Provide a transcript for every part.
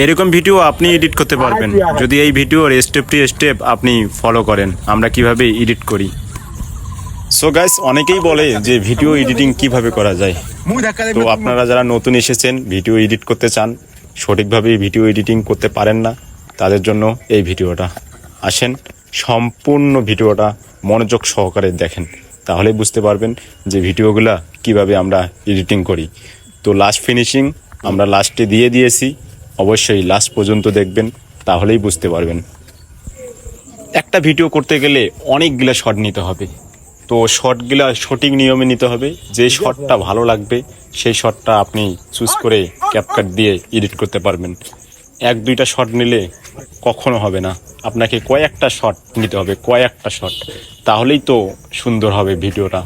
এরকম ভিডিও আপনি এডিট করতে পারবেন যদি এই ভিডিওর স্টেপ টু স্টেপ আপনি ফলো করেন আমরা কিভাবে এডিট করি। সো গাইস, অনেকেই বলে যে ভিডিও এডিটিং কিভাবে করা যায়। তো আপনারা যারা নতুন এসেছেন, ভিডিও এডিট করতে চান, সঠিকভাবে ভিডিও এডিটিং করতে পারেন না, তাদের জন্য এই ভিডিওটা। আসেন সম্পূর্ণ ভিডিওটা মনোযোগ সহকারে দেখেন, তাহলেই বুঝতে পারবেন যে ভিডিওগুলা কিভাবে আমরা এডিটিং করি। তো লাস্ট ফিনিশিং আমরা লাস্টে দিয়ে দিয়েছি, অবশ্যই লাস্ট পর্যন্ত দেখবেন, তাহলেই বুঝতে পারবেন। একটা ভিডিও করতে গেলে অনেকগুলা শট নিতে হবে, তো শটগুলা সঠিক নিয়মে নিতে হবে। যে শটটা ভালো লাগবে সেই শটটা আপনি চুজ করে ক্যাপকাট দিয়ে এডিট করতে পারবেন। এক দুইটা শট নিলে কখনো হবে না, আপনাকে কয়েকটা শট নিতে হবে, কয়েকটা শট, তাহলেই তো সুন্দর হবে ভিডিওটা।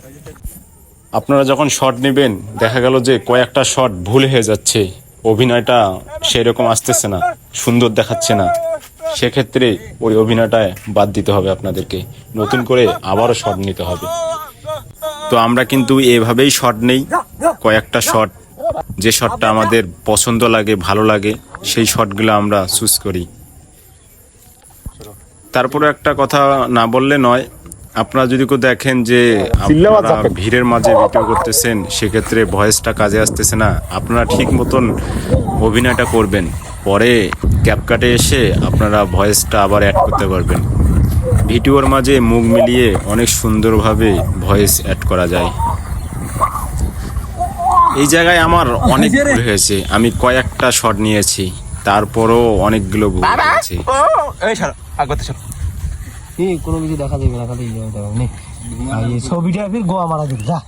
আপনারা যখন শট নেবেন দেখা গেল যে কয়েকটা শট ভুল হয়ে যাচ্ছে, অভিনয়টা সেরকম আসতেছে না, সুন্দর দেখাচ্ছে না, সেক্ষেত্রে ওই অভিনয়টায় বাদ দিতে হবে আপনাদেরকে, নতুন করে আবারও শট নিতে হবে। তো আমরা কিন্তু এভাবেই শট নেই, কয়েকটা শট, যে শটটা আমাদের পছন্দ লাগে, ভালো লাগে, সেই শটগুলো আমরা চুজ করি। তারপরে একটা কথা না বললে নয়, আপনারা যদি কেউ দেখেন যে আপনারা ভিড়ের মাঝে ভিডিও করতেছেন, সেক্ষেত্রে ভয়েসটা কাজে আসতেছে না, আপনারা ঠিক মতন অভিনয়টা করবেন, পরে ক্যাপকাটে এসে আপনারা ভয়েসটা আবার অ্যাড করতে পারবেন। ভিডিওর মাঝে মুখ মিলিয়ে অনেক সুন্দরভাবে ভয়েস অ্যাড করা যায়। এই জায়গায় আমার অনেক ভুল হয়েছে, আমি কয়েকটা শট নিয়েছি, তারপরও অনেকগুলো ভুল হয়েছে। কোনো কিছু দেখা যাবে না, খালি ছবিটা ফির গোয়া মারা যাবে। যা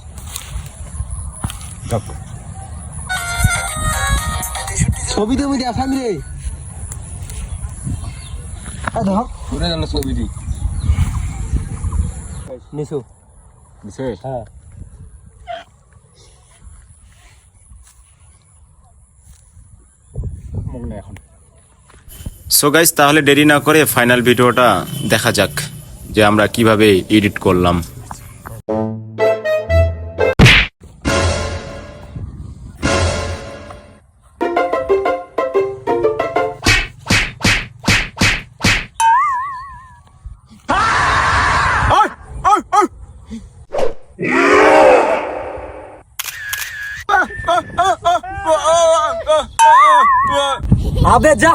ছবি তো দেখাবি রে, ছবি নিশো হ্যাঁ। সো গাইস, তাহলে দেরি না করে ফাইনাল ভিডিওটা দেখা যাক যে আমরা কিভাবে এডিট করলাম। আবে যা